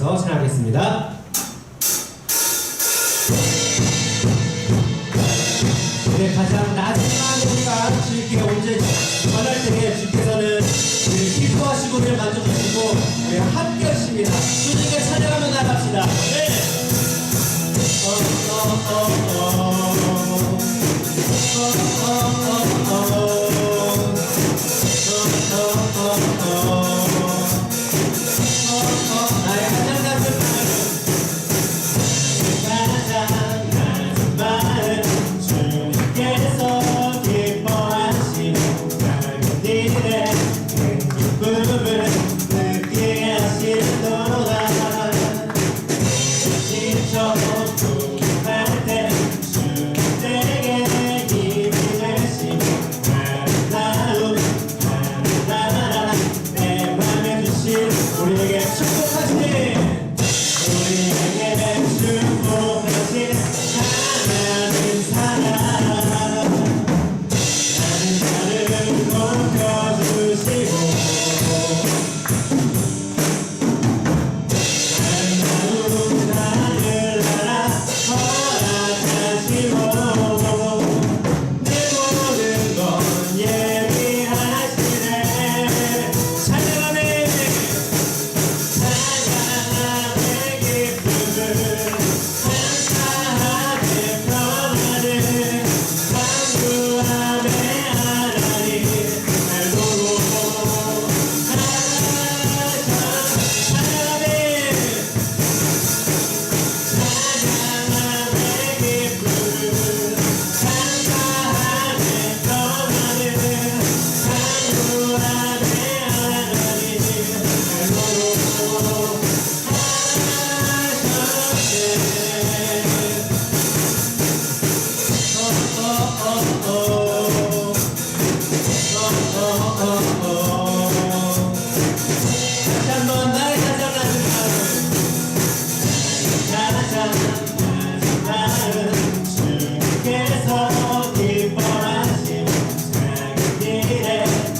기도하면서 찬양하겠습니다. 네, 가장 마지막에 우리가 주님께 언제 전할 때에 주께서는 우리를 기뻐하시고 우리를 만져주시고 우리와 함께 하십니다. 주님께 찬양하며 나갑시다. 네. 나의 가장 낮은 마음 주님께서 기뻐하시는 작은 일에 큰 기쁨을 느끼게 하시도다. 지쳐 부족할 때 주님 내게 힘이 되시는 아름다움 아름다라 내 맘에 주신 우리에게 축복하시니 우리에게 축복하신 하나님 사랑 나는 나를 높여주시고 아름다운 하늘나라 허락하시고 내 모든 건 예비하시네. 찬양하네 찬양하네 기쁨을 감사하게 변하네 강구함에 하나님 날 보고 찬양하네 찬양하네 기쁨을 감사하게 변하네 강구함에 하나님 날 보고 다시 한번 나의 가장 낮은 마음 주님께서 기뻐하시는 작은 일에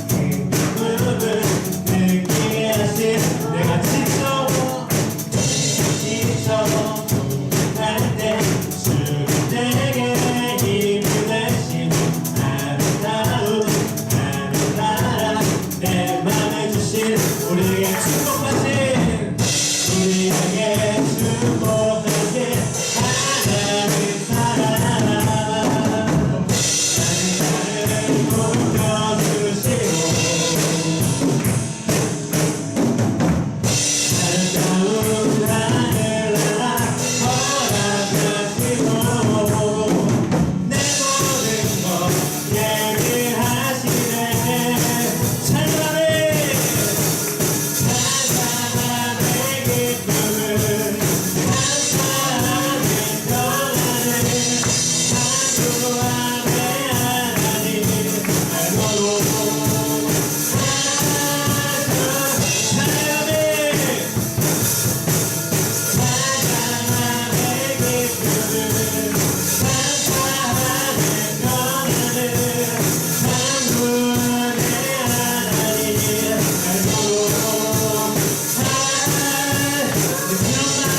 큰 기쁨을 느끼게 하신 내가 지쳐 부족할 때 주님 내게 힘이 되시는 아름다운 하늘나라 내 맘에 주신 우리에게 축복하신 우리에게 축복하신 하나님 사랑 나는 나를 높여주시고 아름다운 하늘나라 허락하시고 내 모든 것 예비하시네. 찬양하네 찬양하네 기쁨을 감사하게 변하네 강구함에 하나님 날 보고 찬양하네 찬양하네 기쁨을 감사하게 변하네 강구함에 하나님 날 보고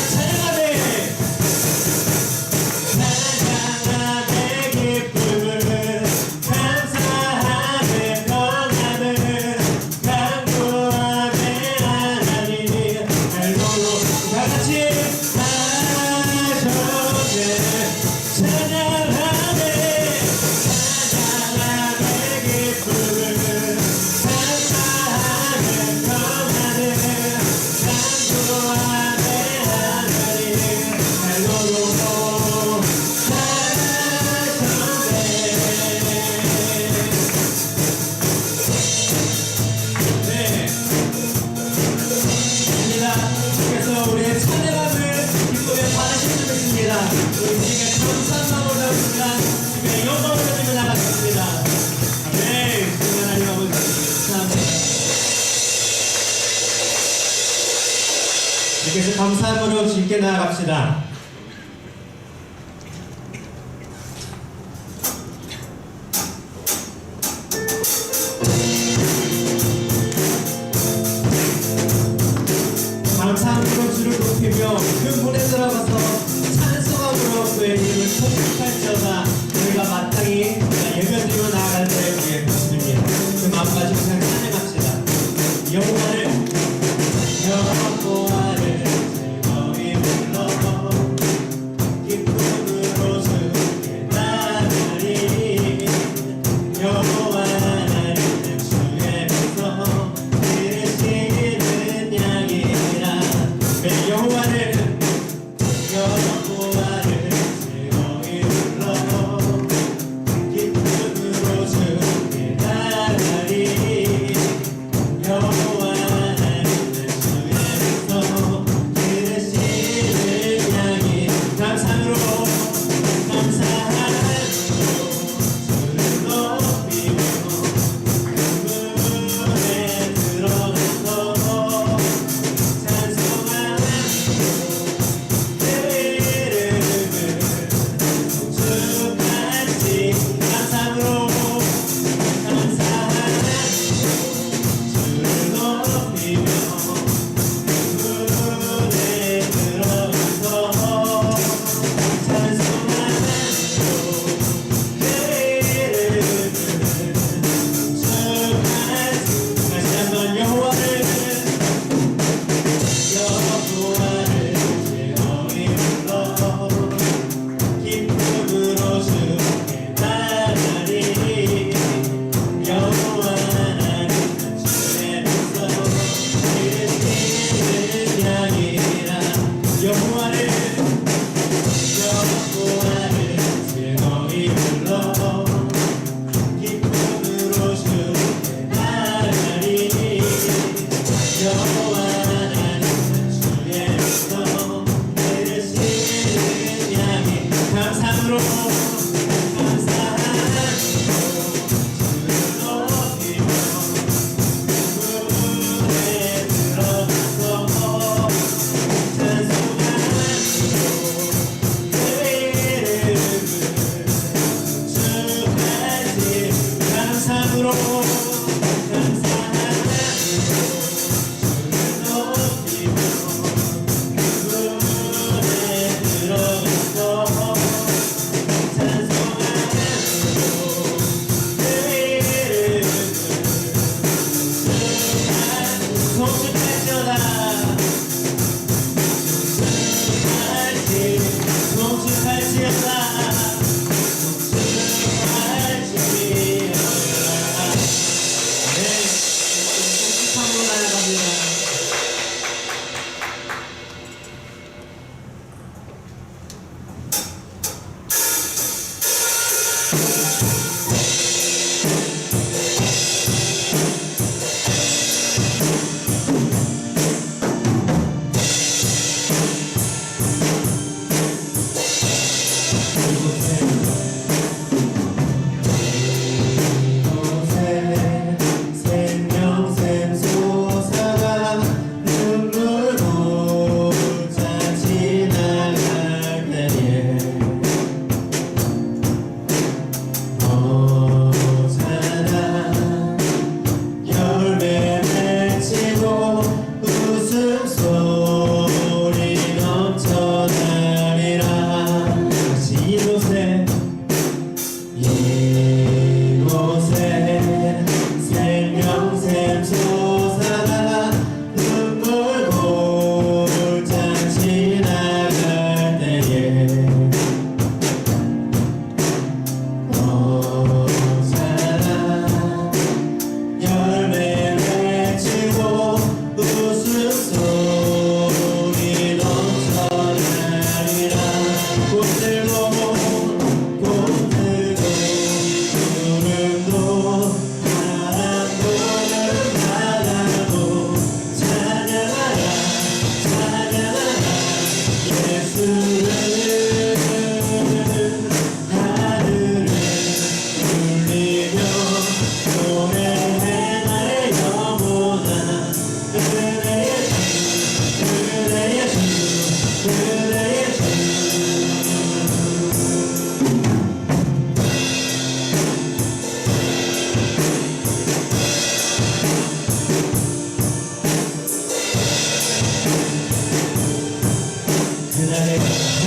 찬양하네 찬양하네 기쁨을 감사하게 변하네 강구함에 하나님 날 보고 다같이 하셨네. 찬양하네 찬양하네 기쁨을 감사하게 변하네 강구함에 하나님 날 보고 네. 입니다. 주께서 우리의 찬양함을 기쁨에 받으실 줄 믿습니다. 우리 주님께 감사한 마음으로 나오시면 주님의 영광을 드리며 나가겠습니다. 아멘. 주님 하나님 아버지 감사합니다. 주께서 감사함으로 주님께 나아갑시다. 감사함으로 주를 하며 그 물에 들어가서 찬송함으로 그의 이름을 통곡할지어다. 우리가 마땅히 예배드리며 나아갈 때에 그의 모습입니다. 그 마음 가지고 그냥 찬양합시다. 여호와를 즐거이 불러 기쁨으로 주께 나가리. 여호와 하나님은 주의 백성 들으시는 양이라. 네, 여호와를 즐거이 불러 기쁨으로 주께 나가리. 여호와 하나님은 주의 백성 들으시는 양이. 감사함으로 주를 높이며 문에 들어가서 찬송하며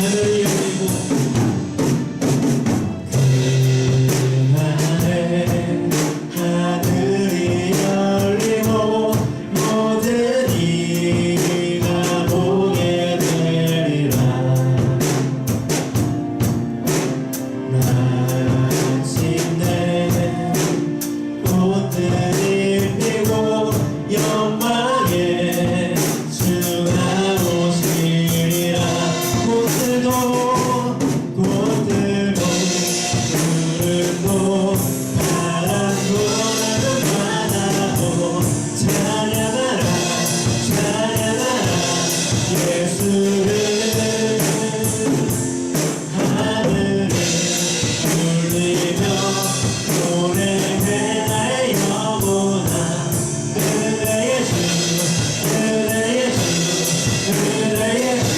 하늘이 열리고 그날에 하늘이 열리고 모든 이가 보게 되리라. 마침내 꽃들이 피고 영광의 주가 오시리라. 꽃들도 푸른도 바람도 바다도 찬양하라 찬양하라 예수를. 하늘을 울리며 노래해 나의 영혼아. 그대 예수 그대 예수 그대 예수.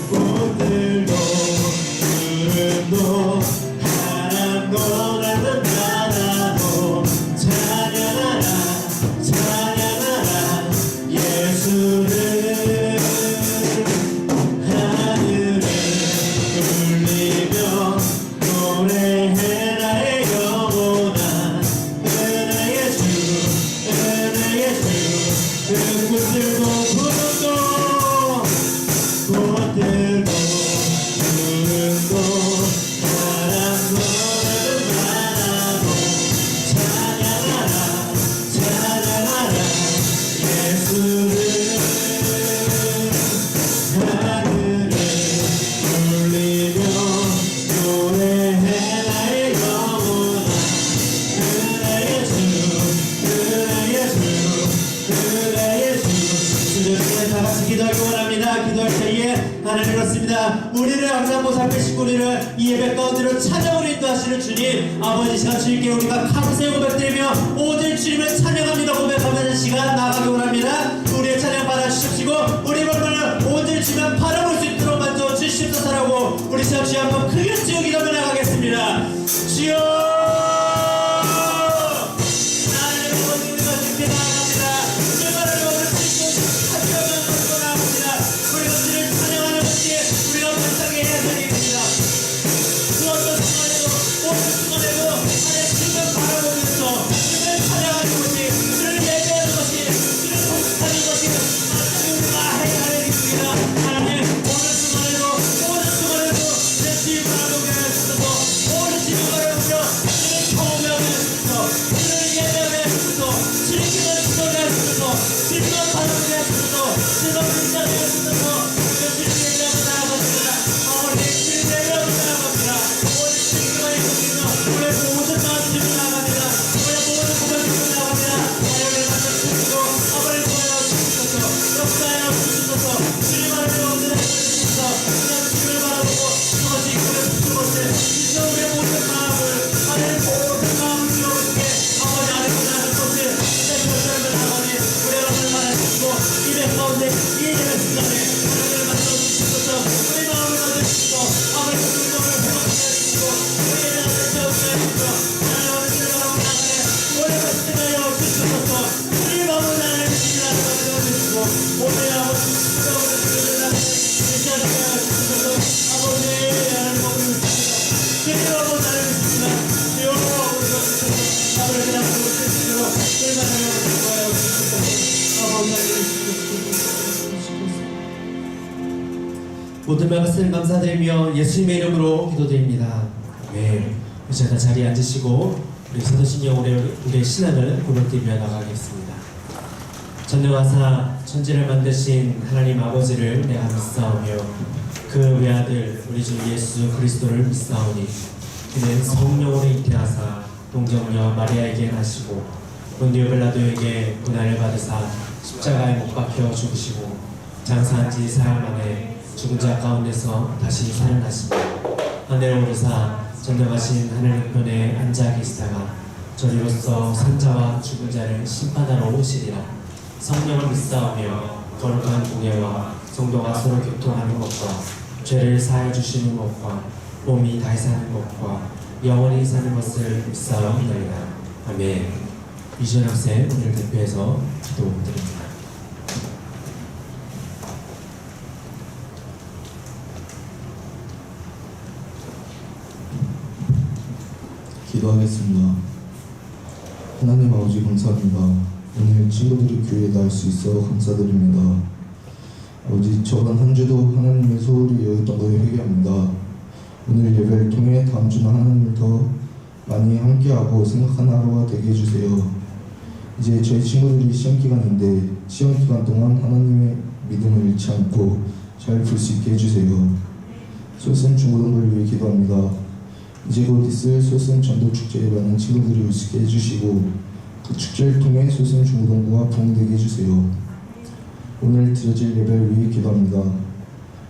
꽃들도 푸른도 바람도 나는 바다도 찬양하라 찬양하라 예수를. 하늘을 울리며 노래해 나의 영혼아. 은혜 예수 은혜 예수. 그 꽃들도 푸른도 꽃들도 푸른도 바람도 바다도 찬양하라 찬양하라 예수를. 하늘을 울리며 노래해 나의 영혼아. 그대 예수 그대 예수 그대 예수. 주님께 다같이 기도하기 원합니다. 기도할 때에 하나님 그렇습니다. 우리를 항상 보살피시고 우리를 이 예배 가운데로 찬양으로 인도하시는 주님 아버지, 시간 주님께 우리가 감사의 고백드리며 오직 주님을 찬양합니다 고백하는 시간 나가기 원합니다. 우리의 찬양 받아주십시고 우리 몸을 오직 주님 바라볼 수 있도록 만져 주시옵소서라고 우리 시간 주여 한번 크게 주여 기도하며 나가겠습니다. 주여 하나님의 모든 것을 주께 나아갑니다. 주님을 오늘 주님께 찬양하며 나아갑니다. 우리가 주님을 찬양하는 것이 우리가 발상의 예술입니다. 그 어떤 순간에도 모든 순간에도 하나님의 주님을 바라보면서 주님을 찬양하는 것이 주님을 예배하는 것이 주님을 공식하는 것이 하나님 우리가 해야 할 일입니다. 하나님 오늘 순간에도 모든 순간에도 내 주님 바라보게 하셔서 모든 주님을 바라보며 주님을 경험하게 하셔서 주님을 예배하게 하셔서 주님께만 기도하게 하셔서 주님만 바라보게 하셔서 주님만 인자하게 하셔서 우리가 주님을 예배하며 나아갑니다. 우리 주님을 예배하며 나아갑니다. 오늘 주님과 예배하며 우리의 모든 마음 주님을 나아갑니다. 우리의 모든 고백 주님을 나아갑니다. 하나님을 만나주시고 아버지를 구하여 주시소서 역사하여 주시소서 주님 하나님을 얻는 주시소서 그냥 주님을 바라보고 그것이 그의 그것을 진짜 우리의 모든 마음을 하나님 모든 마음을 주어주게 아버지 아버지 하는 것을 내 결정을 아버지 우리 여러분을 만나주시고 이백 가운데 이 예배 시간에 하나님을 만나주시소서 우리 마음을 만나주시고 아버지 우리 마음을 회복하게 해주시고 우리 예배 앞에 세우게 해주시고 하나님을 즐거워하고 나가네 우리 말씀하여 주시소서 우리 마음을 하나님의 주시라 만들어주시고 오늘 아버지 즐거움을 주시라 주시하게 해주시소서 아버지 하나님 마음을 주시라 즐거워 나를 주시라 주여 우리가 주시소 아버지 그냥 주시고 얼마나 즐거워하여 주시소서 아버지 모든 말씀을 감사드리며 예수님의 이름으로 기도드립니다. 네, 이제 다 자리에 앉으시고 우리 사도신경 우리의 신앙을 고백드리며 나가겠습니다. 전능하사 천지를 만드신 하나님 아버지를 내가 믿사오며 그 외아들 우리 주 예수 그리스도를 믿사오니 그는 성령으로 잉태하사 동정녀 마리아에게 나시고 본디오 빌라도에게 고난을 받으사 십자가에 못 박혀 죽으시고 장사한 지 사흘 만에 죽은 자 가운데서 다시 살아나시며 하늘에 오르사 전능하신 하늘 우편에 앉아 계시다가 저리로서 산자와 죽은 자를 심판하러 오시리라. 성령을 믿사오며 거룩한 공예와 성도가 서로 교통하는 것과 죄를 사해 주시는 것과 몸이 다시 사는 것과 영원히 사는 것을 믿사옵나이다. 아멘. 이시연 학생 오늘 대표해서 기도드립니다. 기도하겠습니다. 하나님 아버지 감사합니다. 오늘 친구들이 교회에 나올 수 있어 감사드립니다. 아버지 저번 한 주도 하나님의 소홀히 여겼던 것에 회개합니다. 오늘 예배를 통해 다음 주는 하나님을 더 많이 함께하고 생각하는 하루가 되게 해주세요. 이제 저희 친구들이 시험기간인데 시험기간 동안 하나님의 믿음을 잃지 않고 잘 볼 수 있게 해주세요. 소선 중고등부를 위해 기도합니다. 이제 곧 있을 소선 전도축제에 많은 친구들이 올 수 있게 해주시고 그 축제를 통해 소선 중고등부가 부흥되게 해주세요. 오늘 드려질 예배를 위해 기도합니다.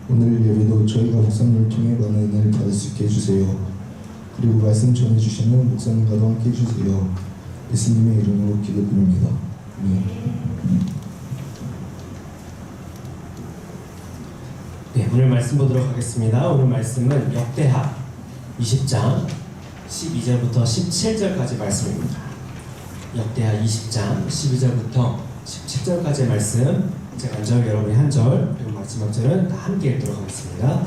오늘 예배도 저희가 목사님을 통해 많은 은혜를 받을 수 있게 해주세요. 그리고 말씀 전해주시는 목사님과도 함께 해주세요. 예수님의 이름으로 기도드립니다. 네, 오늘 말씀 보도록 하겠습니다. 오늘 말씀은 역대하 20장 12절부터 17절까지 말씀입니다. 역대하 20장 12절부터 17절까지의 말씀, 제가 한 절, 여러분이 한 절, 그리고 마지막 절은 다 함께 읽도록 하겠습니다.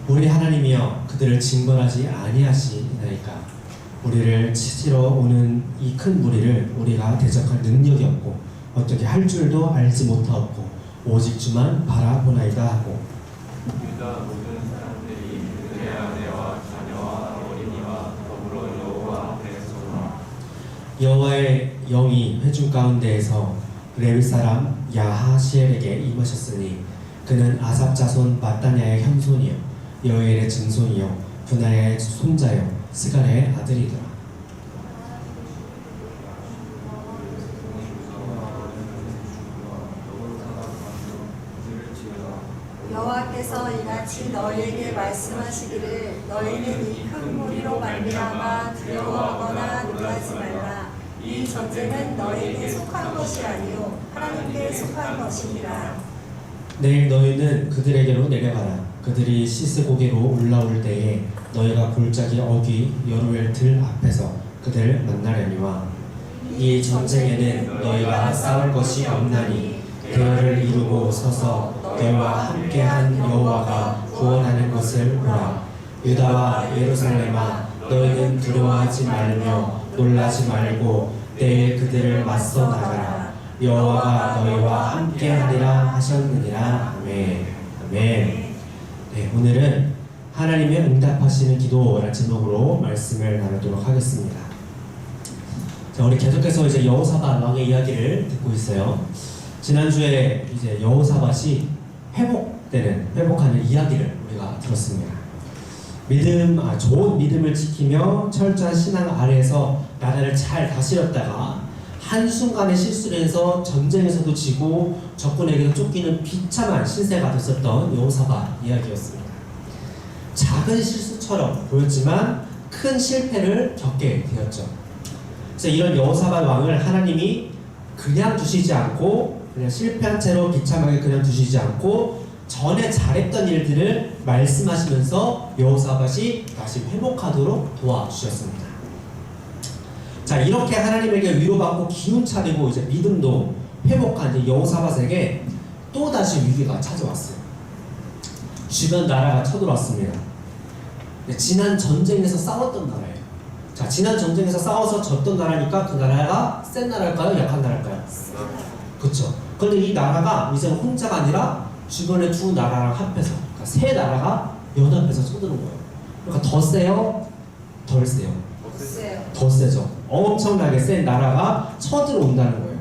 우리 하나님이여 그들을 징벌하지 아니하시나이까. 우리를 치러 오는 이 큰 무리를 우리가 대적할 능력이 없고 어떻게 할 줄도 알지 못하옵고 오직 주만 바라보나이다 하고, 유다 모든 사람들이 그들의 아내와 자녀와 어린이와 더불어 여호와 앞에 서라. 여호와의 영이 회중 가운데에서 레위 사람 야하시엘에게 임하셨으니 그는 아삽 자손 마따냐의 현손이요 여엘의 증손이요 분하야의 손자요 스갈의 아들이더라. 여호와께서 이같이 너희에게 말씀하시기를 너희는 이 큰 무리로 말미암아 두려워하거나 놀라지 말라. 이 전쟁은 너희에게 속한 것이 아니요 하나님께 속한 것이니라. 내일 너희는 그들에게로 내려가라. 그들이 시스고개로 올라올 때에 너희가 골짜기 어귀 여루엘 들 앞에서 그들을 만나려니와 이 전쟁에는 너희가 싸울 것이 없나니 대열을 이루고 서서 너희와 함께한 여호와가 구원하는 것을 보라. 유다와 예루살렘아 너희는 두려워하지 말며 놀라지 말고 내일 그들을 맞서 나가라. 여호와가 너희와 함께하리라 하셨느니라. 아멘. 아멘. 네, 오늘은 하나님의 응답하시는 기도라는 제목으로 말씀을 나누도록 하겠습니다. 자, 우리 계속해서 이제 여호사밧 왕의 이야기를 듣고 있어요. 지난주에 이제 여호사밧이 회복하는 이야기를 우리가 들었습니다. 좋은 믿음을 지키며 철저한 신앙 아래에서 나라를 잘 다스렸다가 한순간에 실수를 해서 전쟁에서도 지고 적군에게도 쫓기는 비참한 신세가 됐었던 여호사밧 이야기였습니다. 작은 실수처럼 보였지만 큰 실패를 겪게 되었죠. 그래서 이런 여호사밧 왕을 하나님이 그냥 두시지 않고 그냥 실패한 채로 비참하게 그냥 두시지 않고 전에 잘했던 일들을 말씀하시면서 여호사밧이 다시 회복하도록 도와주셨습니다. 자, 이렇게 하나님에게 위로받고 기운 차리고 이제 믿음도 회복한 여호사밧에게 또 다시 위기가 찾아왔어요. 주변 나라가 쳐들어왔습니다. 지난 전쟁에서 싸웠던 나라예요. 자, 지난 전쟁에서 싸워서 졌던 나라니까 그 나라가 센 나라일까요? 약한 나라일까요? 그렇죠. 그런데 이 나라가 이제 혼자가 아니라 주변의 두 나라랑 합해서, 그러니까 세 나라가 연합해서 쳐드는 거예요. 그러니까 더 세요? 덜 세요? 더 세죠. 엄청나게 센 나라가 쳐들어온다는 거예요.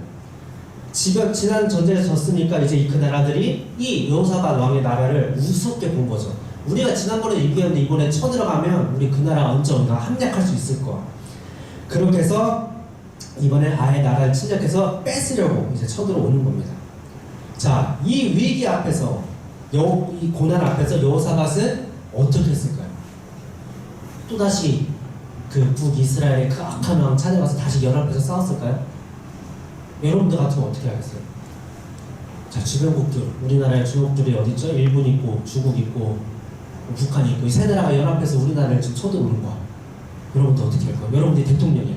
지난 전쟁에서 졌으니까 이제 그 나라들이 이 여호사밧 왕의 나라를 우습게 본 거죠. 우리가 지난번에 얘기했는데 이번에 쳐들어가면 우리 그 나라 언젠가 함락할 수 있을 거야. 그렇게 해서 이번에 아예 나라를 침략해서 뺏으려고 이제 쳐들어오는 겁니다. 자, 이 위기 앞에서 이 고난 앞에서 여호사밧은 어떻게 했을까요? 또다시 그 북이스라엘의 그 악한 왕 찾아가서 다시 연합해서 싸웠을까요? 여러분들 같으면 어떻게 하겠어요? 자, 주변국들, 우리나라의 주변국들이 어디 있죠? 일본 있고 중국 있고 북한 있고 이 세 나라가 연합해서 우리나라를 지금 쳐들어오는 거야. 여러분들 어떻게 할까요? 여러분들이 대통령이야.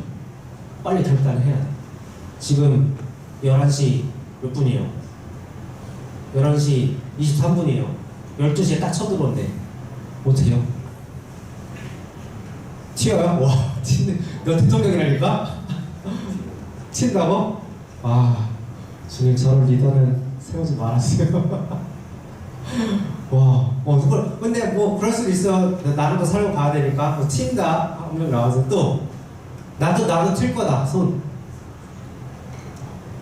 빨리 결단을 해야 돼. 지금 11시 몇 분이에요? 11시 23분이에요. 12시에 딱 쳐들어온대. 어떻게 해요? 튀어요? 와, 너 대통령이라니까? 튄다고? 아, 주님 저런 리더는 세우지 말아주세요. 와, 근데 뭐 그럴 수도 있어. 나름도 살고 가야 되니까 뭐 튄다 한 명 나와서 또 나도 튈 거다 손.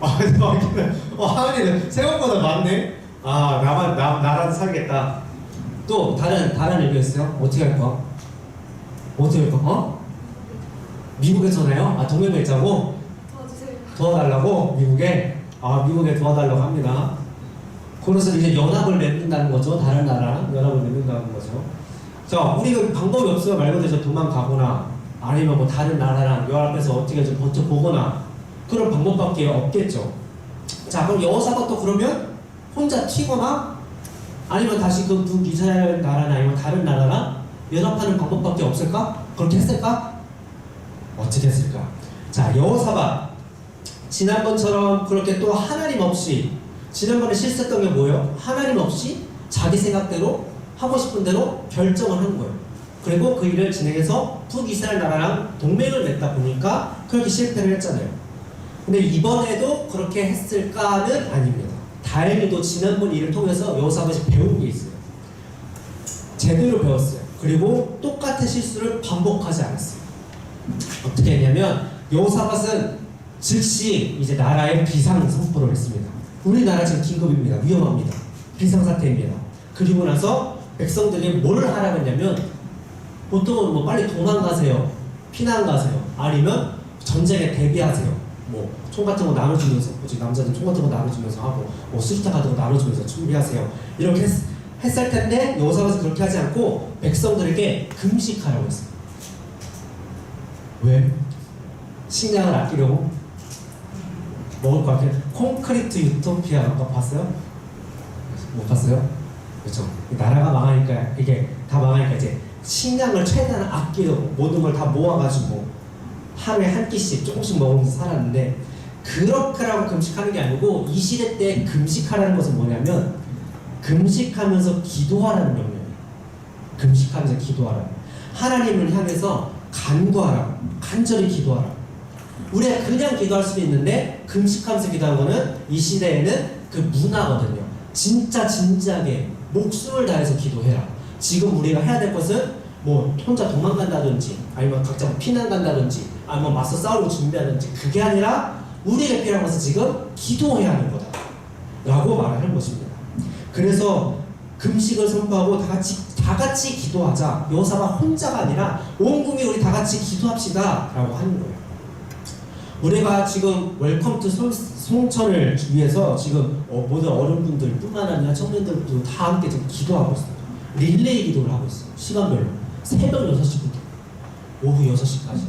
하은이는 생각보다 많네. 아, 나라도 살겠다. 또 다른 의견 있어요? 어떻게 할 거야? 어떻게 할 거야? 어? 미국에 전화요? 아, 동맹밀자고? 도와달라고? 미국에 도와달라고 합니다. 그래서 이제 연합을 맺는다는 거죠. 다른 나라랑 연합을 맺는다는 거죠. 자, 우리가 방법이 없어요. 말 그대로 도망가거나 아니면 뭐 다른 나라랑 연합해서 어떻게 좀 버텨보거나 그런 방법밖에 없겠죠. 자, 그럼 여호사밧도 그러면 혼자 튀거나 아니면 다시 그 북이스라엘 나라나 아니면 다른 나라랑 연합하는 방법밖에 없을까? 그렇게 했을까? 어떻게 했을까? 자, 여호사밧 지난번처럼 그렇게 또 하나님 없이 지난번에 실수했던 게 뭐예요? 하나님 없이 자기 생각대로 하고 싶은 대로 결정을 한 거예요. 그리고 그 일을 진행해서 북이스라엘 나라랑 동맹을 맺다 보니까 그렇게 실패를 했잖아요. 근데 이번에도 그렇게 했을까는 아닙니다. 다행히도 지난번 일을 통해서 여호사밧이 배운 게 있어요. 제대로 배웠어요. 그리고 똑같은 실수를 반복하지 않았어요. 어떻게 했냐면 여호사밧은 즉시 이제 나라에 비상 선포를 했습니다. 우리나라 지금 긴급입니다. 위험합니다. 비상사태입니다. 그리고 나서 백성들이 뭘 하라고 했냐면 보통은 뭐 빨리 도망가세요. 피난 가세요. 아니면 전쟁에 대비하세요. 뭐 총 같은 거 나눠주면서 남자들 총 같은 거 나눠주면서 하고 뭐 수류탄 같은 거 나눠주면서 준비하세요. 이렇게 했을 텐데 여호사밧은 그렇게 하지 않고 백성들에게 금식하라고 했어요. 왜? 식량을 아끼려고? 먹을 거 같아요. 콘크리트 유토피아 아까 봤어요? 못 봤어요? 그렇죠. 나라가 망하니까 이게 다 망하니까 이제 식량을 최대한 아끼려고 모든 걸 다 모아가지고 하루에 한 끼씩 조금씩 먹으면서 살았는데 그렇게라고 금식하는 게 아니고 이 시대 때 금식하라는 것은 뭐냐면 금식하면서 기도하라는 명령이에요. 금식하면서 기도하라. 하나님을 향해서 간구하라. 간절히 기도하라. 우리가 그냥 기도할 수도 있는데 금식하면서 기도하는 거는 이 시대에는 그 문화거든요. 진짜 진지하게 목숨을 다해서 기도해라. 지금 우리가 해야 될 것은 뭐 혼자 도망간다든지 아니면 각자 피난 간다든지 아니면 맞서 싸우고 준비하든지 그게 아니라 우리에게 필요한 것은 지금 기도해야 하는 거다 라고 말을 하는 것입니다. 그래서 금식을 선포하고 다 같이 기도하자. 여호사밧 혼자가 아니라 온 국민 우리 다 같이 기도합시다 라고 하는 거예요. 우리가 지금 웰컴 투 송천을 위해서 지금 모든 어른분들 뿐만 아니라 청년들도 다 함께 지금 기도하고 있어요. 릴레이 기도를 하고 있어요. 시간별로 새벽 6시부터 오후 6시까지.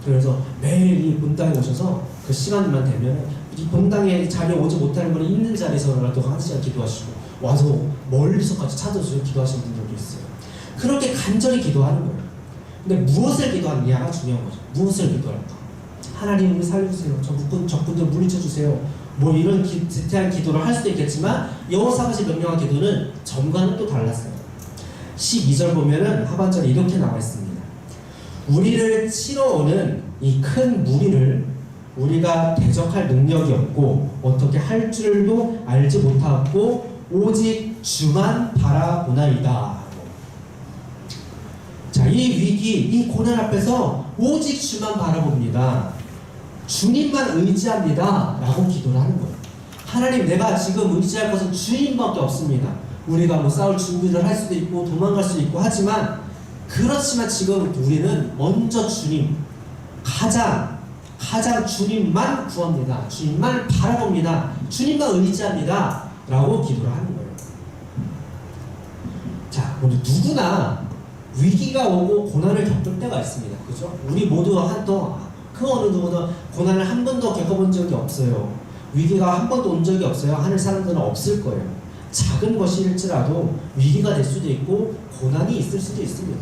그래서 매일 이 본당에 오셔서 그 시간만 되면 이 본당에 자리에 오지 못하는 분이 있는 자리에서라도 한 시간 기도하시고 와서 멀리서까지 찾아주시고 기도하시는 분들도 있어요. 그렇게 간절히 기도하는 거예요. 근데 무엇을 기도하느냐가 중요한 거죠. 무엇을 기도할까? 하나님 우리 살려주세요. 적군들 물리쳐주세요. 뭐 이런 지태한 기도를 할 수도 있겠지만 여호사밧이 명령한 기도는 전과는 또 달랐어요. 12절 보면은 하반절에 이렇게 나와 있습니다. 우리를 치러오는 이 큰 무리를 우리가 대적할 능력이 없고 어떻게 할 줄도 알지 못하고 오직 주만 바라보나이다. 자, 이 위기, 이 고난 앞에서 오직 주만 바라봅니다. 주님만 의지합니다 라고 기도를 하는 거예요. 하나님, 내가 지금 의지할 것은 주님밖에 없습니다. 우리가 뭐 싸울 준비를 할 수도 있고 도망갈 수도 있고 하지만 그렇지만 지금 우리는 먼저 주님, 가장 주님만 구합니다. 주님만 바라봅니다. 주님만 의지합니다 라고 기도를 하는 거예요. 자, 우리 누구나 위기가 오고 고난을 겪을 때가 있습니다. 그죠? 우리 모두 그 어느 누구도 고난을 한 번도 겪어본 적이 없어요. 위기가 한 번도 온 적이 없어요 하는 사람들은 없을 거예요. 작은 것일지라도 위기가 될 수도 있고 고난이 있을 수도 있습니다.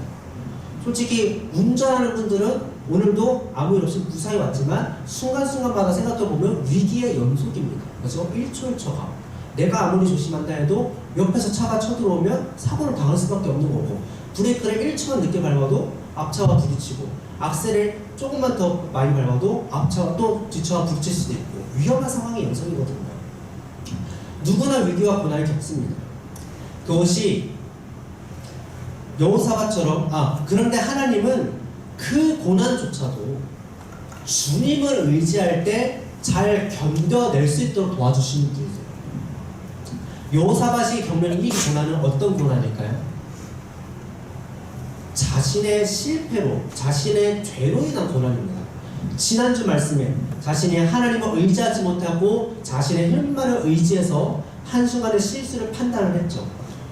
솔직히 운전하는 분들은 오늘도 아무 일 없이 무사히 왔지만 순간순간마다 생각해보면 위기의 연속입니다. 그래서 1초 1초가 내가 아무리 조심한다 해도 옆에서 차가 쳐들어오면 사고를 당할 수밖에 없는 거고 브레이크를 1초만 늦게 밟아도 앞차와 부딪히고 악셀을 조금만 더 많이 밟아도 앞차와 또 뒤차와 부딪힐 수도 있고 위험한 상황이 연속이거든요. 누구나 위기와 고난을 겪습니다. 그것이 여호사밧처럼 그런데 하나님은 그 고난조차도 주님을 의지할 때 잘 견뎌낼 수 있도록 도와주시는 분이세요. 여호사밧이 겪는 이 고난은 어떤 고난일까요? 자신의 실패로, 자신의 죄로 인한 고난입니다. 지난주 말씀에 자신이 하나님을 의지하지 못하고 자신의 혈만을 의지해서 한순간의 실수를 판단을 했죠.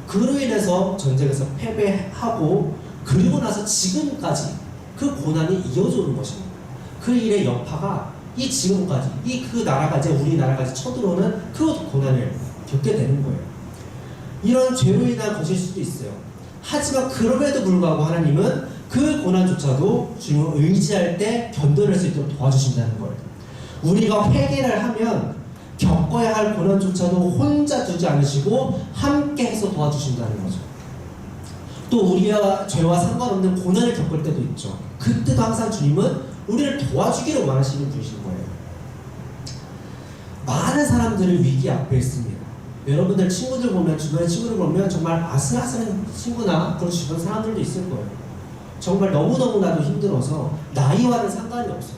그로 인해서 전쟁에서 패배하고 그리고 나서 지금까지 그 고난이 이어져 오는 것입니다. 그 일의 여파가 이 지금까지 그 나라가 이제 우리나라까지 쳐들어오는 그 고난을 겪게 되는 거예요. 이런 죄로 인한 것일 수도 있어요. 하지만 그럼에도 불구하고 하나님은 그 고난조차도 주님을 의지할 때 견뎌낼 수 있도록 도와주신다는 거예요. 우리가 회개를 하면 겪어야 할 고난조차도 혼자 두지 않으시고 함께 해서 도와주신다는 거죠. 또 우리와 죄와 상관없는 고난을 겪을 때도 있죠. 그때도 항상 주님은 우리를 도와주기를 원하시는 분이신 거예요. 많은 사람들이 위기 앞에 있습니다. 여러분들 친구들 보면, 주변의 친구들 보면 정말 아슬아슬한 친구나 그런 주변 사람들도 있을 거예요. 정말 너무너무나도 힘들어서 나이와는 상관이 없어요.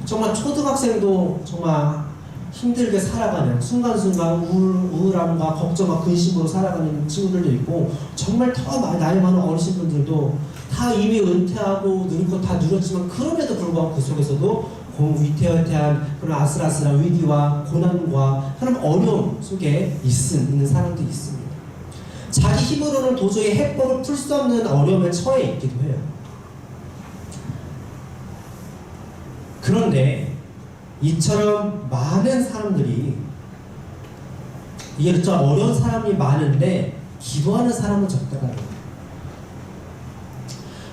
정말 초등학생도 정말 힘들게 살아가는 순간순간 우울함과 걱정과 근심으로 살아가는 친구들도 있고, 정말 더 나이 많은 어르신분들도 다 이미 은퇴하고 누릴 거 다 누렸지만 그럼에도 불구하고 그 속에서도 위태위태한 그런 아슬아슬한 위기와 고난과 그런 어려움 속에 있는 사람들이 있습니다. 자기 힘으로는 도저히 해법을 풀 수 없는 어려움에 처해 있기도 해요. 그런데 이처럼 많은 사람들이, 이게 좀 어려운 사람이 많은데 기도하는 사람은 적다라는 거예요.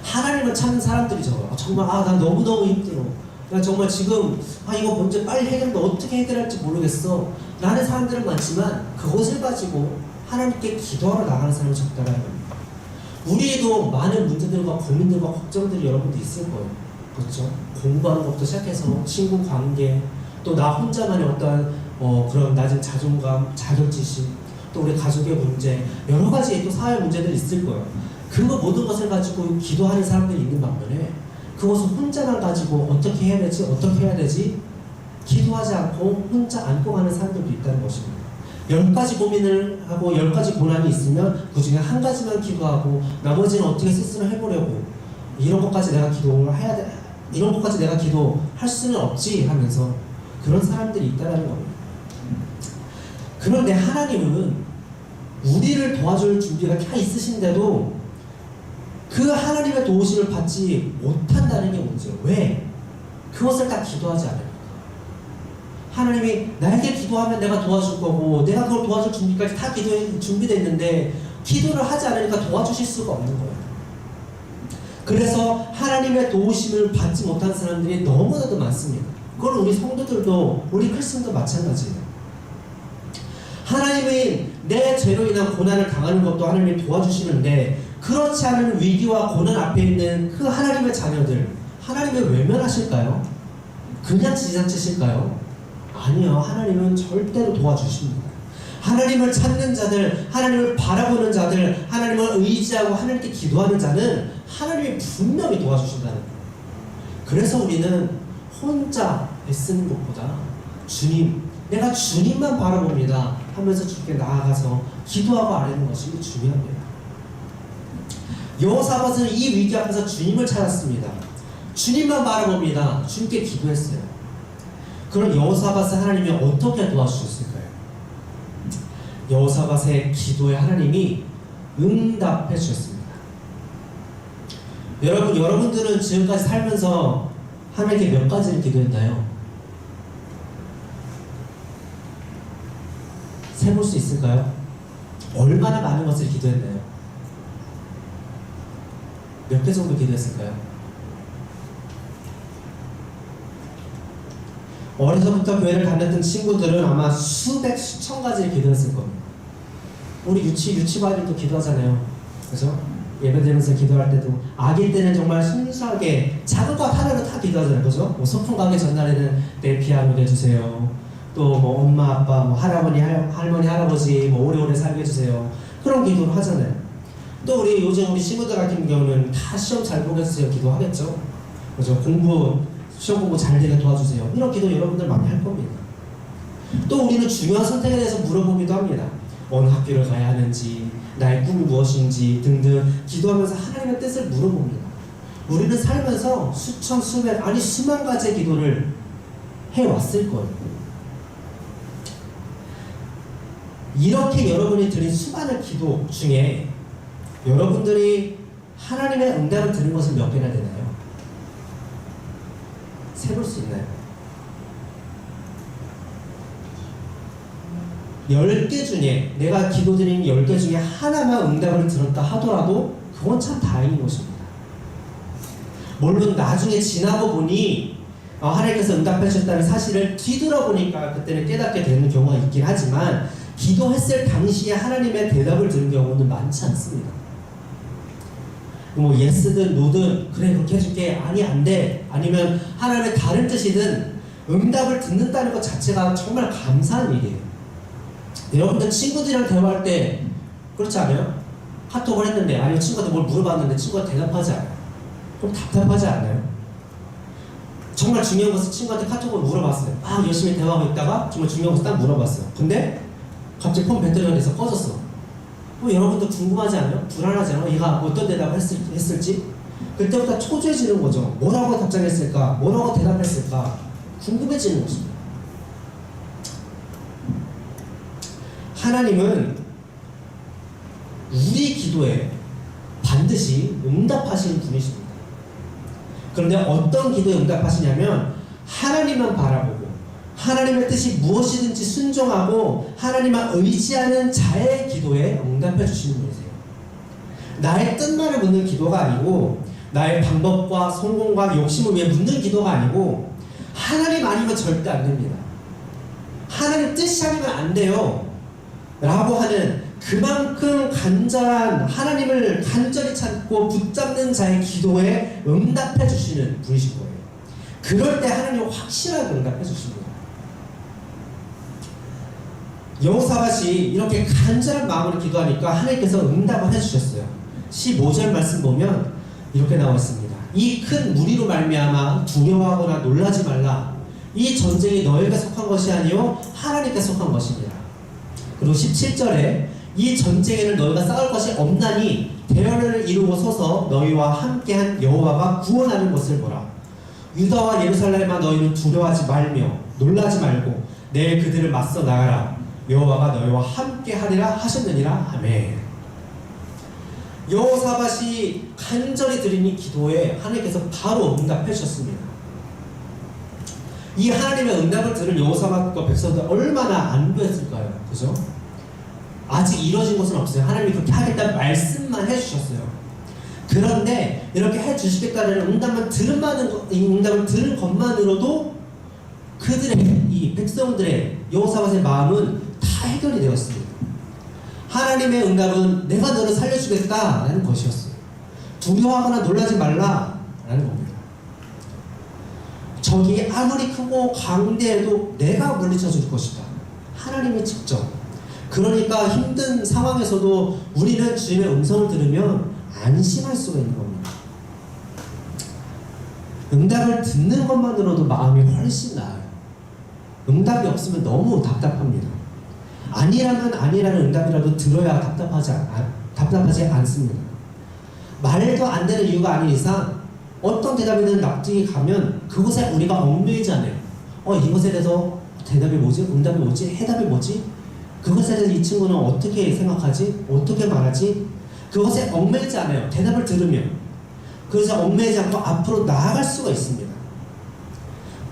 하나님을 찾는 사람들이 적어요. 정말 나 너무너무 힘들어. 나 정말 지금 이거 문제 빨리 해결하는데 어떻게 해결할지 모르겠어 라는 사람들은 많지만, 그것을 가지고 하나님께 기도하러 나가는 사람이 적다라는 겁니다. 우리도 많은 문제들과 고민들과 걱정들이 여러분도 있을 거예요. 그렇죠? 공부하는 것부터 시작해서 친구 관계, 또 나 혼자만의 어떠한 그런 낮은 자존감, 자격지심, 또 우리 가족의 문제, 여러 가지 또 사회 문제들이 있을 거예요. 그 모든 것을 가지고 기도하는 사람들이 있는 반면에 그것을 혼자만 가지고 어떻게 해야 되지? 기도하지 않고 혼자 안고 가는 사람들도 있다는 것입니다. 10가지 고민을 하고 10가지 고난이 있으면 그 중에 한 가지만 기도하고 나머지는 어떻게 스스로 해보려고, 이런 것까지 내가 기도를 해야 돼, 이런 것까지 내가 기도할 수는 없지 하면서 그런 사람들이 있다는 겁니다. 그런데 하나님은 우리를 도와줄 준비가 다 있으신데도 그 하나님의 도우심을 받지 못한다는 게 문제예요. 왜? 그것을 다 기도하지 않으니까. 하나님이 나에게 기도하면 내가 도와줄 거고, 내가 그걸 도와줄 준비까지 다 준비되어 있는데 기도를 하지 않으니까 도와주실 수가 없는 거예요. 그래서 하나님의 도우심을 받지 못한 사람들이 너무나도 많습니다. 그건 우리 성도들도, 우리 크리스천도 마찬가지예요. 하나님이 내 죄로 인한 고난을 당하는 것도 하나님이 도와주시는데, 그렇지 않은 위기와 고난 앞에 있는 그 하나님의 자녀들, 하나님을 외면하실까요? 그냥 지나치실까요? 아니요. 하나님은 절대로 도와주십니다. 하나님을 찾는 자들, 하나님을 바라보는 자들, 하나님을 의지하고 하나님께 기도하는 자는 하나님이 분명히 도와주신다는 거예요. 그래서 우리는 혼자 애쓰는 것보다 주님, 내가 주님만 바라봅니다 하면서 주님께 나아가서 기도하고 아뢰는 것이 중요합니다. 여호사밧은 이 위기 앞에서 주님을 찾았습니다. 주님만 바라봅니다. 주님께 기도했어요. 그럼 여호사밧을 하나님이 어떻게 도와주셨을까요? 여호사밧의 기도에 하나님이 응답해 주셨습니다. 여러분들은 지금까지 살면서 하나님께 몇 가지를 기도했나요? 세볼 수 있을까요? 얼마나 많은 것을 기도했나요? 몇 개 정도 기도했을까요? 어려서부터 교회를 다녔던 친구들은 아마 수백, 수천 가지를 기도했을 겁니다. 우리 유치반들도 기도하잖아요. 그죠? 예배드리면서 기도할 때도 아기 때는 정말 순수하게 작은 것 하나로 다 기도하잖아요. 그죠? 뭐 소풍 가기 전날에는 내 피아노 해주세요. 또 뭐 엄마 아빠 뭐 할아버지 할머니 할아버지 뭐 오래오래 살게 해주세요. 그런 기도를 하잖아요. 또 우리 요즘 우리 친구들 같은 경우는 다 시험 잘 보게 해주세요 기도하겠죠. 그죠? 시험 공부 잘 되게 도와주세요. 이런 기도 여러분들 많이 할 겁니다. 또 우리는 중요한 선택에 대해서 물어보기도 합니다. 어느 학교를 가야 하는지, 나의 꿈이 무엇인지 등등 기도하면서 하나님의 뜻을 물어봅니다. 우리는 살면서 수천, 수백, 아니 수만 가지의 기도를 해왔을 거예요. 이렇게 여러분이 드린 수많은 기도 중에 여러분들이 하나님의 응답을 들은 것은 몇 개나 되나요? 세볼 수 있나요? 10개 중에 내가 기도드린 10개 중에 하나만 응답을 들었다 하더라도 그건 참 다행인 것입니다. 물론 나중에 지나고 보니 하나님께서 응답해 주셨다는 사실을 뒤돌아보니까 그때는 깨닫게 되는 경우가 있긴 하지만 기도했을 당시에 하나님의 대답을 들은 경우는 많지 않습니다. 뭐 예스든 노든 그래 그렇게 해줄게 아니 안돼 아니면 하나님의 다른 뜻이든 응답을 듣는다는 것 자체가 정말 감사한 일이에요. 여러분들 친구들이랑 대화할 때 그렇지 않아요? 카톡을 했는데 아니면 친구한테 뭘 물어봤는데 친구가 대답하지 않아요. 그럼 답답하지 않아요? 정말 중요한 것을 친구한테 카톡을 물어봤어요. 막 열심히 대화하고 있다가 정말 중요한 것을 딱 물어봤어요. 근데 갑자기 폰 배터리가 돼서 꺼졌어. 여러분도 궁금하지 않아요? 불안하지 않아요? 얘가 어떤 대답을 했을지? 그때부터 초조해지는 거죠. 뭐라고 답장했을까? 뭐라고 대답했을까? 궁금해지는 것입니다. 하나님은 우리 기도에 반드시 응답하시는 분이십니다. 그런데 어떤 기도에 응답하시냐면 하나님만 바라보고 하나님의 뜻이 무엇이든지 순종하고 하나님만 의지하는 자의 기도에 응답해 주시는 분이세요. 나의 뜻만을 묻는 기도가 아니고 나의 방법과 성공과 욕심을 위해 묻는 기도가 아니고 하나님 아니면 절대 안 됩니다. 하나님 뜻이 아니면 안 돼요 라고 하는 그만큼 간절한 하나님을 간절히 찾고 붙잡는 자의 기도에 응답해 주시는 분이신 거예요. 그럴 때 하나님은 확실하게 응답해 주십니다. 여호사밧이 이렇게 간절한 마음으로 기도하니까 하나님께서 응답을 해주셨어요. 15절 말씀 보면 이렇게 나와 있습니다. 이 큰 무리로 말미암아 두려워하거나 놀라지 말라. 이 전쟁이 너에게 속한 것이 아니요 하나님께 속한 것이니라. 그리고 17절에 이 전쟁에는 너희가 싸울 것이 없나니 대열을 이루고 서서 너희와 함께한 여호와가 구원하는 것을 보라. 유다와 예루살렘아 너희는 두려워하지 말며 놀라지 말고 내일 그들을 맞서 나가라. 여호와가 너희와 함께하리라 하셨느니라. 아멘. 여호사밧이 간절히 드린 이 기도에 하나님께서 바로 응답해 주셨습니다. 이 하나님의 응답을 들은 여호사밧과 백성들 얼마나 안도했을까요? 그죠? 아직 이루어진 것은 없어요. 하나님이 그렇게 하겠다는 말씀만 해주셨어요. 그런데 이렇게 해주시겠다는 응답을 들은 것만으로도 그들의 이 백성들의 여호사밧의 마음은 다 해결이 되었습니다. 하나님의 응답은 내가 너를 살려주겠다라는 것이었어요. 두려워하거나 놀라지 말라라는 겁니다. 적이 아무리 크고 강대해도 내가 물리쳐 줄 것이다. 하나님이 직접. 그러니까 힘든 상황에서도 우리는 주님의 음성을 들으면 안심할 수가 있는 겁니다. 응답을 듣는 것만으로도 마음이 훨씬 나아요. 응답이 없으면 너무 답답합니다. 아니라면 아니라는 응답이라도 들어야 답답하지 않습니다. 말도 안 되는 이유가 아닌 이상 어떤 대답이든 납득이 가면 그것에 우리가 얽매이지 않아요. 이것에 대해서 대답이 뭐지? 응답이 뭐지? 해답이 뭐지? 그것에 대해서 이 친구는 어떻게 생각하지? 어떻게 말하지? 그것에 얽매이지 않아요. 대답을 들으면. 그래서 얽매이지 않고 앞으로 나아갈 수가 있습니다.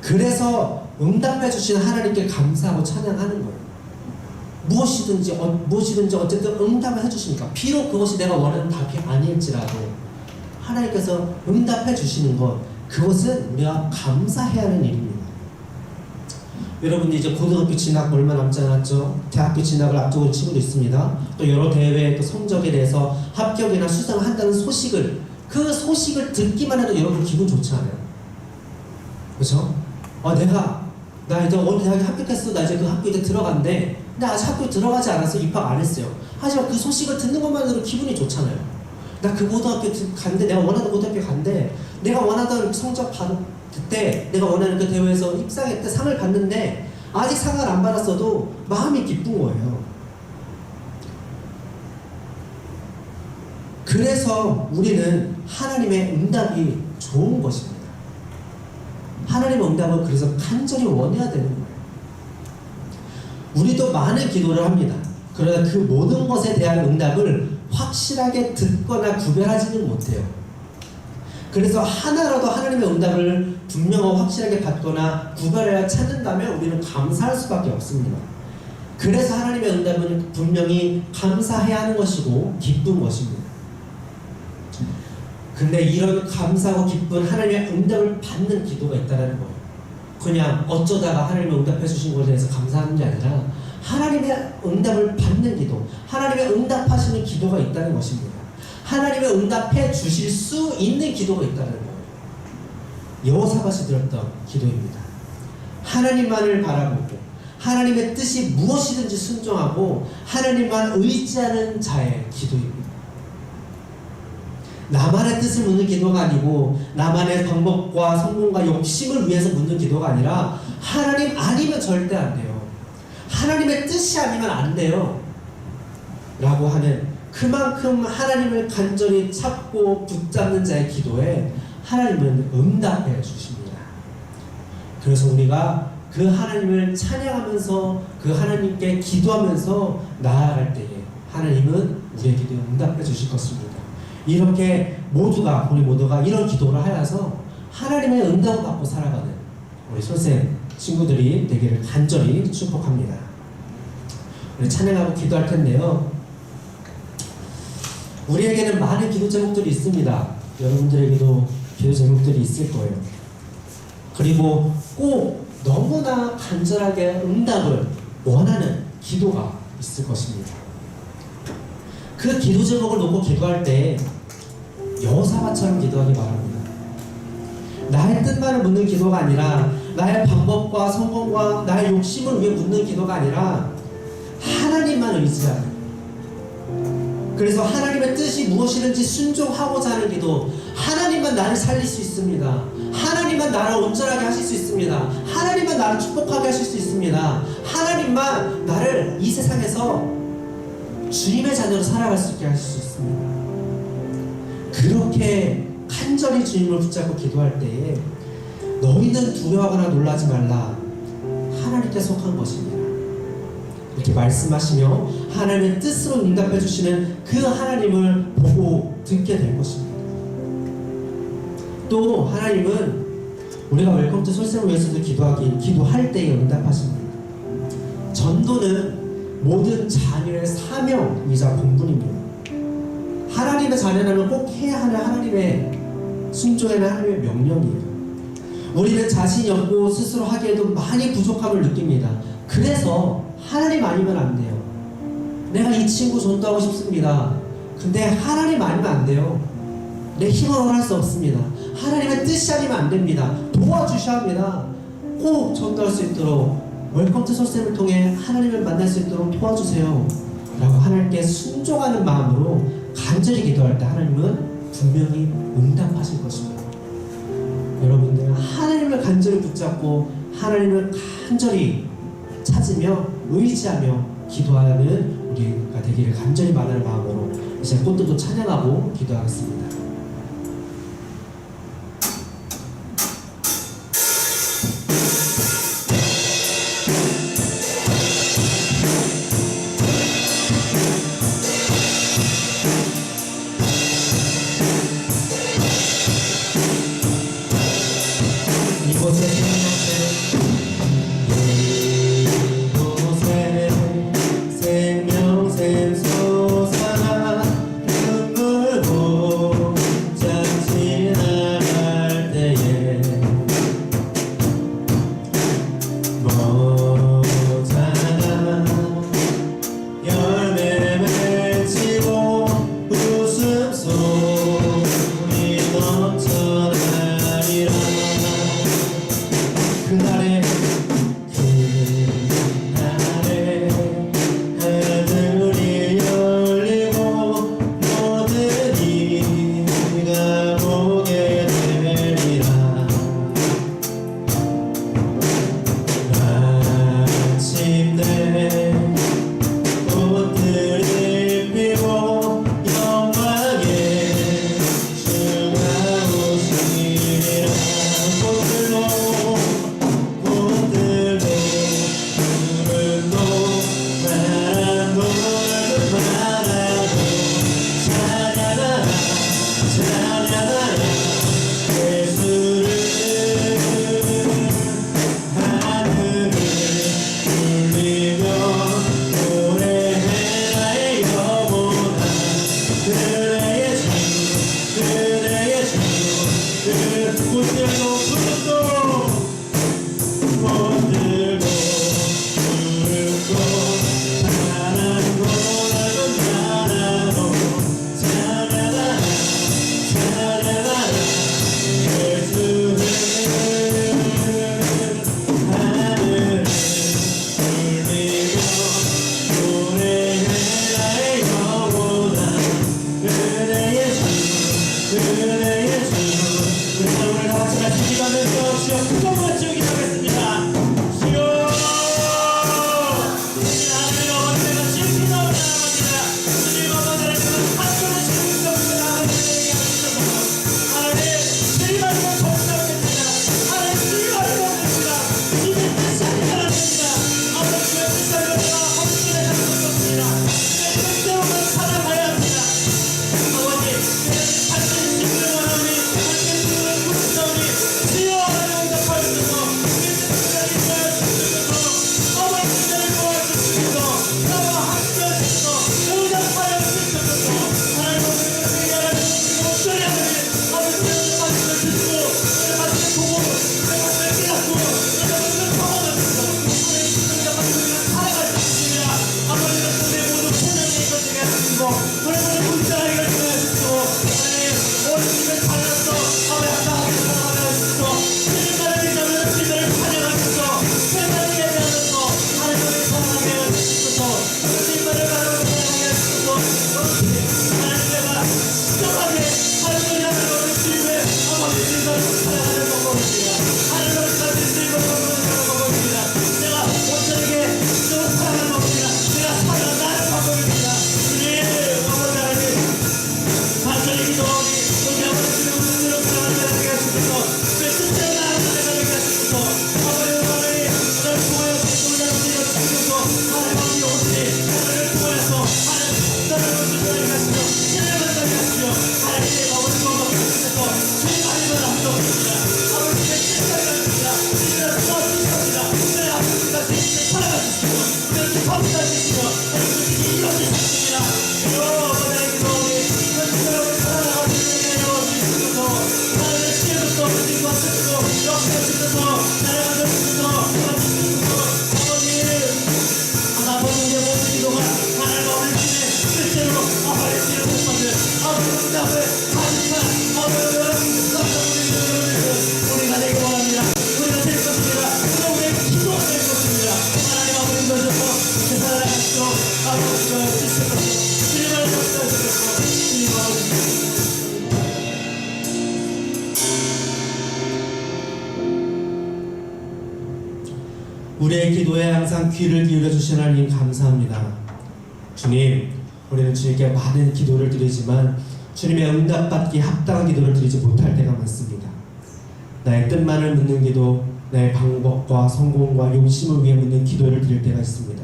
그래서 응답해 주시는 하나님께 감사하고 찬양하는 거예요. 무엇이든지 어쨌든 응답을 해주시니까 비록 그것이 내가 원하는 답이 아닐지라도 하나님께서 응답해 주시는 것, 그것은 우리가 감사해야 하는 일입니다. 여러분들 이제 고등학교 진학 얼마 남지 않았죠? 대학교 진학을 앞두고 친구도 있습니다. 또 여러 대회 또 성적에 대해서 합격이나 수상을 한다는 소식을, 그 소식을 듣기만 해도 여러분 기분 좋지 않아요? 그렇죠? 나 이제 어느 대학에 합격했어. 나 이제 그 학교 이제 들어간대. 근데 아직 학교 들어가지 않았어. 입학 안 했어요. 하지만 그 소식을 듣는 것만으로 기분이 좋잖아요. 나 그 고등학교 간대. 내가 원하는 고등학교 간대. 내가 원하던 성적 그때 내가 원하는 그 대회에서 입상했대. 상을 받는데 아직 상을 안 받았어도 마음이 기쁜 거예요. 그래서 우리는 하나님의 응답이 좋은 것입니다. 하나님의 응답은 그래서 간절히 원해야 되는 거예요. 우리도 많은 기도를 합니다. 그러나 그 모든 것에 대한 응답을 확실하게 듣거나 구별하지는 못해요. 그래서 하나라도 하나님의 응답을 분명하고 확실하게 받거나 구별해야 찾는다면 우리는 감사할 수밖에 없습니다. 그래서 하나님의 응답은 분명히 감사해야 하는 것이고 기쁜 것입니다. 근데 이런 감사하고 기쁜 하나님의 응답을 받는 기도가 있다는 거예요. 그냥 어쩌다가 하나님의 응답해 주신 것에 대해서 감사하는 게 아니라 하나님의 응답을 받는 기도, 하나님의 응답하시는 기도가 있다는 것입니다. 하나님의 응답해 주실 수 있는 기도가 있다는 거예요. 여호사밧이 드렸던 기도입니다. 하나님만을 바라보고 하나님의 뜻이 무엇이든지 순종하고 하나님만 의지하는 자의 기도입니다. 나만의 뜻을 묻는 기도가 아니고 나만의 방법과 성공과 욕심을 위해서 묻는 기도가 아니라 하나님 아니면 절대 안 돼요. 하나님의 뜻이 아니면 안 돼요. 라고 하는 그만큼 하나님을 간절히 찾고 붙잡는 자의 기도에 하나님은 응답해 주십니다. 그래서 우리가 그 하나님을 찬양하면서 그 하나님께 기도하면서 나아갈 때에 하나님은 우리의 기도에 응답해 주실 것입니다. 이렇게 우리 모두가 이런 기도를 하여서 하나님의 응답을 받고 살아가는 우리 선생 친구들이 되기를 간절히 축복합니다. 우리 찬양하고 기도할 텐데요. 우리에게는 많은 기도 제목들이 있습니다. 여러분들에게도 기도 제목들이 있을 거예요. 그리고 꼭 너무나 간절하게 응답을 원하는 기도가 있을 것입니다. 그 기도 제목을 놓고 기도할 때 여호사밧처럼 기도하기 바랍니다. 나의 뜻만을 묻는 기도가 아니라 나의 방법과 성공과 나의 욕심을 위해 묻는 기도가 아니라 하나님만 의지하는, 그래서 하나님의 뜻이 무엇이든지 순종하고자 하는 기도, 하나님만 나를 살릴 수 있습니다. 하나님만 나를 온전하게 하실 수 있습니다. 하나님만 나를 축복하게 하실 수 있습니다. 하나님만 나를 이 세상에서 주님의 자녀로 살아갈 수 있게 하실 수 있습니다. 그렇게 간절히 주님을 붙잡고 기도할 때에 너희는 두려워하거나 놀라지 말라, 하나님께 속한 것입니다. 이렇게 말씀하시며 하나님의 뜻으로 응답해 주시는 그 하나님을 보고 듣게 될 것입니다. 또 하나님은 우리가 웰컴 투 솔샘을 위해서도 기도할 때에 응답하십니다. 전도는 모든 자녀의 사명이자 본분입니다. 하나님의 자녀라면 꼭 해야 하는 하나님의 순종에는 하나님의 명령이에요. 우리는 자신이 없고 스스로 하기에도 많이 부족함을 느낍니다. 그래서 하나님 아니면 안 돼요. 내가 이 친구 전도하고 싶습니다. 근데 하나님 아니면 안 돼요. 내 힘으로는 할 수 없습니다. 하나님의 뜻이 아니면 안 됩니다. 도와주셔야 합니다. 꼭 전도할 수 있도록 웰컴 투 솔샘을 통해 하나님을 만날 수 있도록 도와주세요 라고 하나님께 순종하는 마음으로 간절히 기도할 때 하나님은 분명히 응답하실 것입니다. 여러분들 하나님을 간절히 붙잡고 하나님을 간절히 찾으며 의지하며 기도하는 우리가 되기를 간절히 바라는 마음으로 이제 꽃들도 찬양하고 기도하겠습니다. 생명샘 솟아 눈물 말하고 찬양하라 찬양하라 예수를 하늘을 울리며 노래해라 영원한 그대의 주 그대의 주 못들고 부르고 못들고 부르고 사랑고 나도 찬양하라 찬양하라 예수를 하늘을 울리며 노래해라 영원한 그대의 주 그대의 주 우리 오늘 다 같이 기도하면서 주여 그것만 주기 하겠습니다. 주여 하나님 어머니가 지키는 나라입니다. 주님 어머니를 한편에 지키는 나라를 얘기하시면서 하나님 주님만을 정착합니다. 하나님 주님만을 먹습니다. 주님의 뜻이 아니라입니다. 아버지 주의 뜻대로 내가 헌신해 잡습니다. 내 뜻대로만 살아가야 합니다. 아버지 하나님 주님을 원하오니 하나님 주님을 부르시오니 주여 하나님 응답하여주소서 우리 뜻대로 인도하여주소서 어머니 뜻대로 도와주시소서 나와 함께하시소서 응답하여주소서 하나님 어머니를 위하여 목소리 하나님 아버지의 말씀을 듣고 내 말씀을 보고 내 말씀을 깨닫고 내 말씀을 경험하면서 하나님 주님과 말씀을 살아갈 수 있습니다. 아버지가 내 모든 고난의 이것들을 하시고 우리 모든 문자의 이것들을 하시고 하나님 오늘 집에 살아서 아버지 하나님께 살아가면서 주님만을 믿으면 주님을 찬양하면서 주님만을 예배하면서 하나님을 사랑하게 하시소서 주님만을 바라보고 사랑하게 하시소서 하나님께가 시작하게 하나님을 향하여 우리 주님의 아버지 주님을 사랑하는 방법입니다. 하나님을 사랑하는 주님을 사랑하는 방법입니다. 내가 온전하게 주님을 사랑하는 방법입니다. 내가 사랑하는 나의 방법입니다. 주님 아버지 하나님 간절히 기도하오니 우리 아버지 주님을 눈으로 사랑하게 하시소서 내 뜻대로 나아가게 하시소서 아버지 하나님 나를 통하여 우리 아버지가 주셔서 하나님 아버지 오시니 나를 통하여서 하나님 나를 온전하게 하시며 신뢰를 받게 하시며 하나님의 아버지와 하시면서 주님 아니면 아무도 없습니다. 아버지의 신뢰를 받습니다. 주님을 도와주십니다. 내 아버지가 주님을 살아가주시고 내 기뻐하시다 주시며 하나님 주님이 이루어주셨습니다. 주여 나의 기도하오니 현실을 살아나가는 주님의 주시소서 하나님의 시에부터 주님과 쓰시고 역사하시소서 나를 만들어주소서 도와주시소서 아버지의 모든 기도가 하나님 아버지의 뜻대로 아버지의 지혜를 받는 아버지의 응답을 하시지만 우리가 되기 원합니다. 우리가 될 것입니다. 우리의 기도가 될 것입니다. 하나님 아버지 주셔서 세상을 하시고 아버지가 주시옵소서 주님을 역사하시옵소서 주님 아버지 우리의 기도에 항상 귀를 기울여 주신 하나님 감사합니다. 주님, 우리는 주님께 많은 기도를 드리지만 주님의 응답받기 합당한 기도를 드리지 못할 때가 많습니다. 나의 뜻만을 묻는 기도, 나의 방법과 성공과 용심을 위해 묻는 기도를 드릴 때가 있습니다.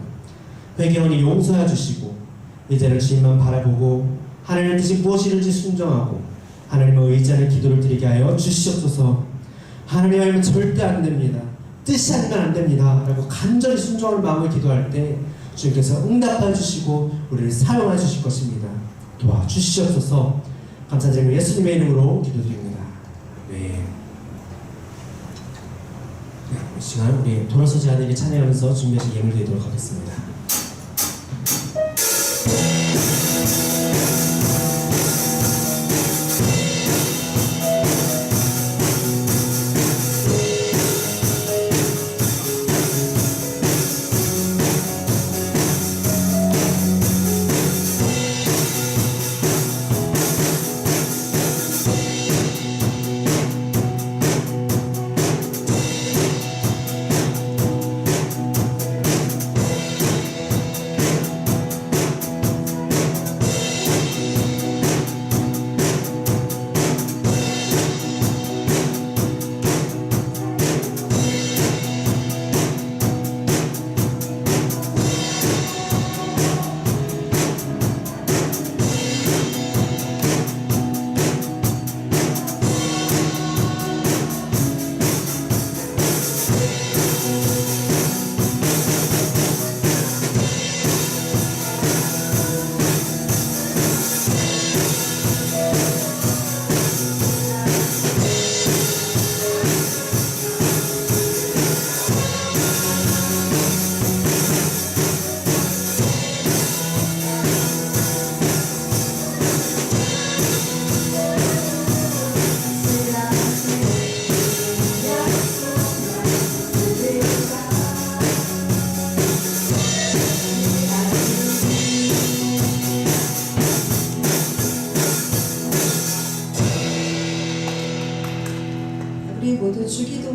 회개하니 용서해 주시고 이제는 주님만 바라보고 하나님의 뜻이 무엇이든지 순종하고 하나님을 의지하는 기도를 드리게 하여 주시옵소서. 하나님 알면 절대 안 됩니다. 뜻이 아니면 안 됩니다 라고 간절히 순종하는 마음을 기도할 때 주님께서 응답해 주시고 우리를 사용해 주실 것입니다. 도와주시옵소서. 감사드리며 예수님의 이름으로 기도드립니다. 네. 이 시간 우리 돌아서지 않으니 찬양하면서 준비하신 예물 드리도록 하겠습니다.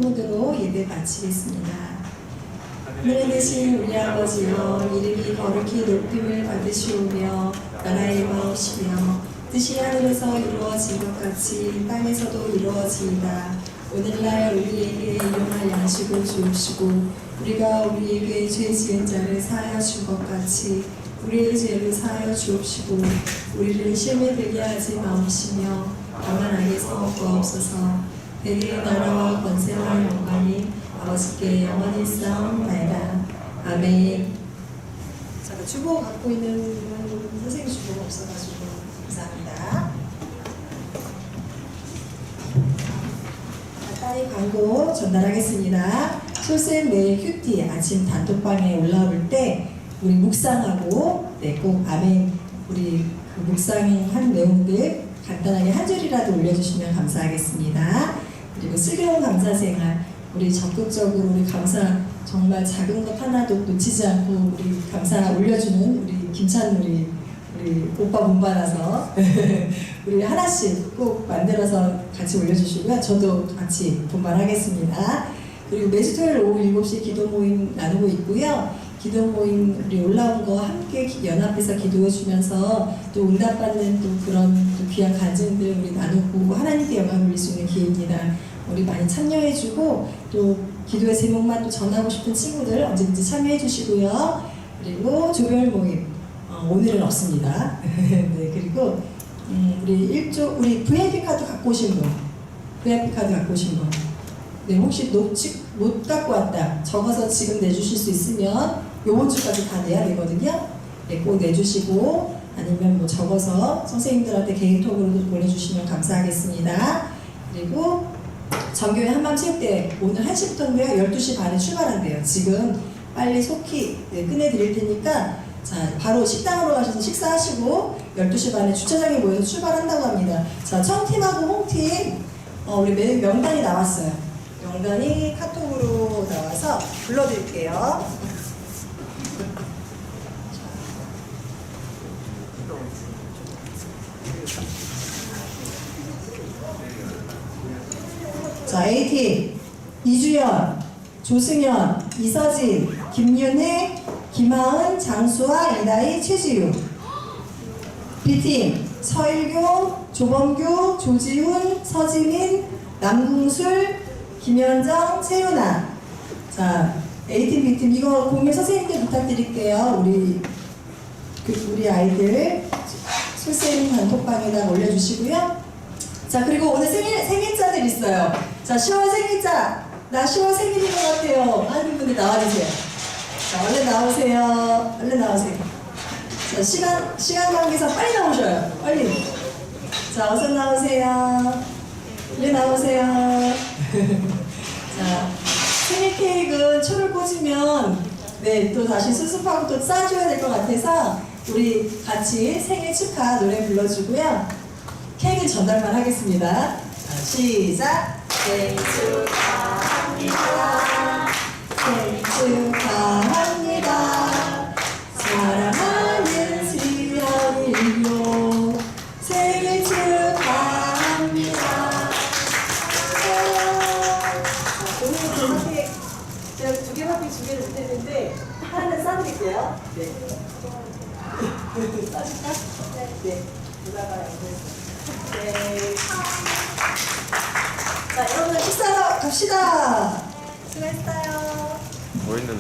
기도문으로 예배 바치겠습니다. 하늘에 계신 우리 아버지여, 이름이 거룩히 높임을 받으시오며 나라의 마옵시며 뜻이 하늘에서 이루어진 것 같이 땅에서도 이루어지이다. 오늘날 우리에게 일용할 양식을 주옵시고 우리가 우리에게 죄 지은 자를 사하여 준 것 같이 우리의 죄를 사하여 주옵시고 우리를 시험에 들게 하지 마옵시며 다만 악에서 구하옵소서. 대리의 나라와 권세와 영광이 아버지께 영원히 싸움나이다. 아멘. 자, 주보 갖고 있는 분은 선생님 주보가 없어가지고 감사합니다. 간단히 광고 전달하겠습니다. 솔쌤 매일 큐티 아침 단톡방에 올라올 때 우리 묵상하고 꼭 아멘 우리 그 묵상한 내용들 간단하게 한 줄이라도 올려주시면 감사하겠습니다. 그리고 슬기로운 감사생활 우리 적극적으로 우리 감사 정말 작은 것 하나도 놓치지 않고 우리 감사 올려주는 우리 김찬 우리 오빠 본받아서 우리 하나씩 꼭 만들어서 같이 올려주시고요. 저도 같이 본받하겠습니다. 그리고 매주 토요일 오후 7시 기도 모임 나누고 있고요. 기도 모임 우리 올라온 거 함께 연합해서 기도해 주면서 또 응답받는 또 그런 또 귀한 간증들 우리 나누고 하나님께 영광을 올릴 수 있는 기회입니다. 우리 많이 참여해 주고 또 기도의 제목만 또 전하고 싶은 친구들 언제든지 참여해 주시고요. 그리고 조별 모임 오늘은 없습니다. 네, 그리고 우리 VIP 카드 갖고 오신 분, VIP 카드 갖고 오신 분, 네, 혹시 못 갖고 왔다 적어서 지금 내주실 수 있으면 요번 주까지 다 내야 되거든요. 네, 꼭 내주시고 아니면 뭐 적어서 선생님들한테 개인톡으로도 보내주시면 감사하겠습니다. 그리고 정교회 한밤체육대 오늘 1시부터인데요. 12시 반에 출발한대요. 지금 빨리 속히 끝내드릴 테니까 자 바로 식당으로 가셔서 식사하시고 12시 반에 주차장에 모여서 출발한다고 합니다. 자 청팀하고 홍팀 우리 명단이 나왔어요. 명단이 카톡으로 나와서 불러드릴게요. 자 A팀 이주연, 조승현, 이서진, 김윤혜, 김하은, 장수아, 이다희, 최지유. B팀 서일교, 조범규, 조지훈, 서지민, 남궁술, 김현정, 채윤아. 자 A팀, B팀 이거 공유 선생님께 부탁드릴게요. 우리 아이들 솔쌤 단톡방에다 올려주시고요. 자 그리고 오늘 생일자들 있어요. 자 10월 생일자 나 10월 생일인 것 같아요 하는 분들 나와주세요. 자 얼른 나오세요. 얼른 나오세요. 자 시간 관계상 빨리 나오셔요. 빨리. 자 어서 나오세요. 빨리 나오세요. 자 생일 케이크는 초를 꽂으면 네 또 다시 수습하고 또 싸줘야 될 것 같아서 우리 같이 생일 축하 노래 불러주고요. 케이크 전달만 하겠습니다. 자, 시작! 생일 축하합니다. 생일 축하합니다. 사랑하는 지연이요. 생일 축하합니다. 오늘 대박에 제가 2개밖에 준비를 못했는데 하나는 싸드릴게요. 네. 싸줄까? 네. 누나가 양보했어요. 네. 자, 여러분 식사하러 갑시다. 수고했어요. 뭐 있는